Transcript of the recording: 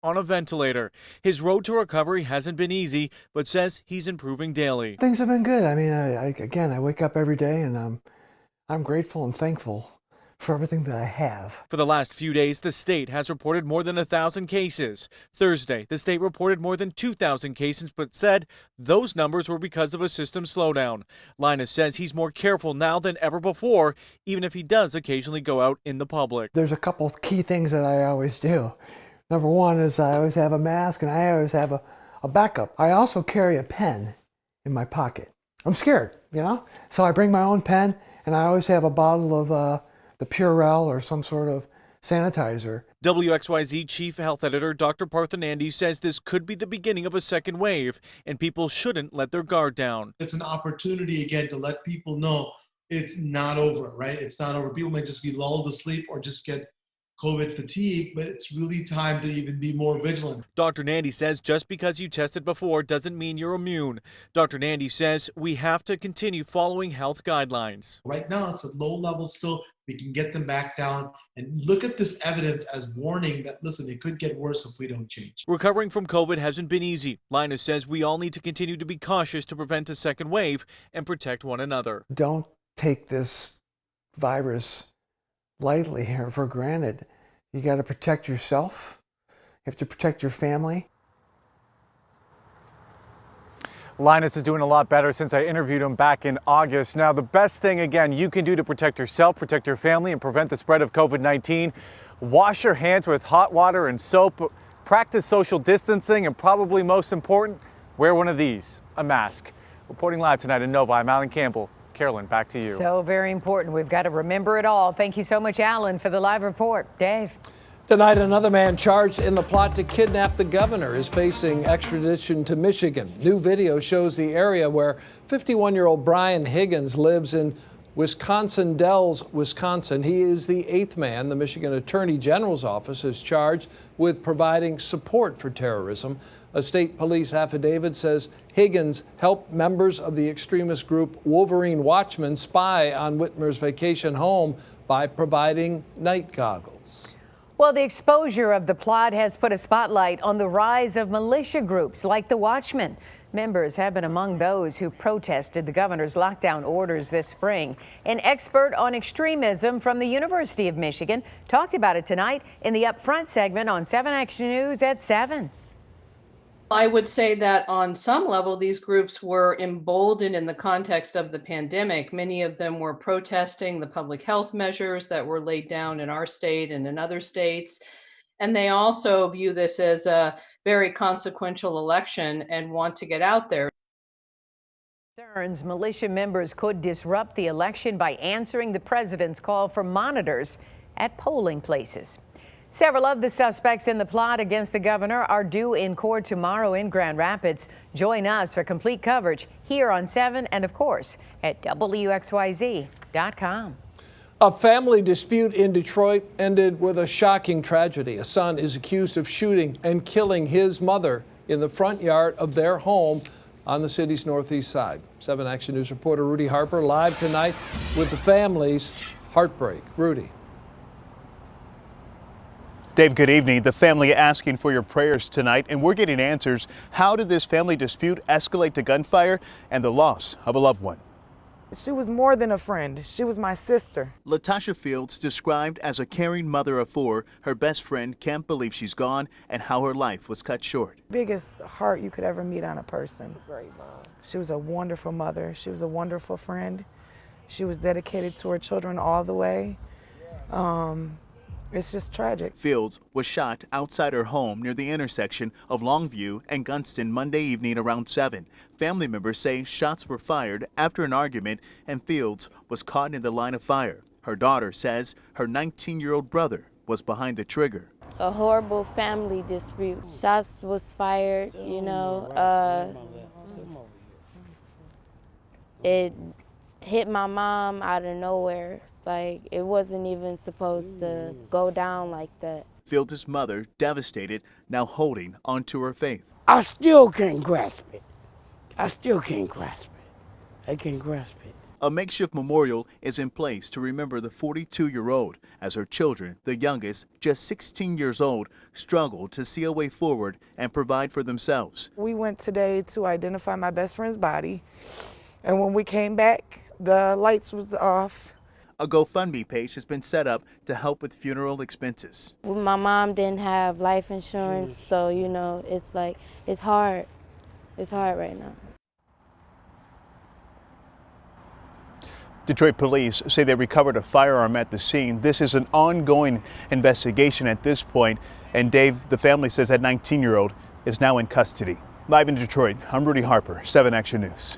on a ventilator. His road to recovery hasn't been easy, but says he's improving daily. Things have been good. I mean, I wake up every day and I'm grateful and thankful for everything that I have. For the last few days, the state has reported more than 1,000 cases. Thursday, the state reported more than 2,000 cases, but said those numbers were because of a system slowdown. Linus says he's more careful now than ever before, even if he does occasionally go out in the public. There's a couple of key things that I always do. Number one is I always have a mask and I always have a backup. I also carry a pen in my pocket. I'm scared, So I bring my own pen and I always have a bottle of the Purell or some sort of sanitizer. WXYZ Chief Health Editor Dr. Parthanandi says this could be the beginning of a second wave and people shouldn't let their guard down. It's an opportunity again to let people know it's not over, right? It's not over. People may just be lulled to sleep or just get COVID fatigue, but it's really time to even be more vigilant. Dr. Nandi says just because you tested before doesn't mean you're immune. Dr. Nandi says we have to continue following health guidelines. Right now, it's at low levels still. We can get them back down and look at this evidence as warning that, listen, it could get worse if we don't change. Recovering from COVID hasn't been easy. Linus says we all need to continue to be cautious to prevent a second wave and protect one another. Don't take this virus lightly or for granted. You got to protect yourself. You have to protect your family. Linus is doing a lot better since I interviewed him back in August. Now, the best thing, again, you can do to protect yourself, protect your family, and prevent the spread of COVID-19, wash your hands with hot water and soap, practice social distancing, and probably most important, wear one of these, a mask. Reporting live tonight in Nova, I'm Alan Campbell. Carolyn, back to you. So very important. We've got to remember it all. Thank you so much, Alan, for the live report. Dave. Tonight, another man charged in the plot to kidnap the governor is facing extradition to Michigan. New video shows the area where 51-year-old Brian Higgins lives in Wisconsin Dells, Wisconsin. He is the 8th man the Michigan Attorney General's office has charged with providing support for terrorism. A state police affidavit says Higgins helped members of the extremist group Wolverine Watchmen spy on Whitmer's vacation home by providing night goggles. Well, the exposure of the plot has put a spotlight on the rise of militia groups like the Watchmen. Members have been among those who protested the governor's lockdown orders this spring. An expert on extremism from the University of Michigan talked about it tonight in the Upfront segment on 7 Action News at 7. I would say that on some level, these groups were emboldened in the context of the pandemic. Many of them were protesting the public health measures that were laid down in our state and in other states. And they also view this as a very consequential election and want to get out there. Concerns militia members could disrupt the election by answering the president's call for monitors at polling places. Several of the suspects in the plot against the governor are due in court tomorrow in Grand Rapids. Join us for complete coverage here on 7 and, of course, at WXYZ.com. A family dispute in Detroit ended with a shocking tragedy. A son is accused of shooting and killing his mother in the front yard of their home on the city's northeast side. 7 Action News reporter Rudy Harper live tonight with the family's heartbreak. Rudy. Dave, good evening. The family asking for your prayers tonight, and we're getting answers. How did this family dispute escalate to gunfire and the loss of a loved one? She was more than a friend. She was my sister. Latasha Fields, described as a caring mother of 4, her best friend can't believe she's gone and how her life was cut short. Biggest heart you could ever meet on a person. Great mom. She was a wonderful mother. She was a wonderful friend. She was dedicated to her children all the way. It's just tragic. Fields was shot outside her home near the intersection of Longview and Gunston Monday evening around 7. Family members say shots were fired after an argument and Fields was caught in the line of fire. Her daughter says her 19-year-old brother was behind the trigger. A horrible family dispute. Shots was fired, it hit my mom out of nowhere. Like, it wasn't even supposed to go down like that. Fields' mother, devastated, now holding onto her faith. I still can't grasp it. I still can't grasp it. I can't grasp it. A makeshift memorial is in place to remember the 42-year-old as her children, the youngest, just 16 years old, struggled to see a way forward and provide for themselves. We went today to identify my best friend's body, and when we came back, the lights was off. A GoFundMe page has been set up to help with funeral expenses. My mom didn't have life insurance, so you know, it's like, it's hard. It's hard right now. Detroit police say they recovered a firearm at the scene. This is an ongoing investigation at this point, and Dave, the family says that 19-year-old is now in custody. Live in Detroit, I'm Rudy Harper, 7 Action News.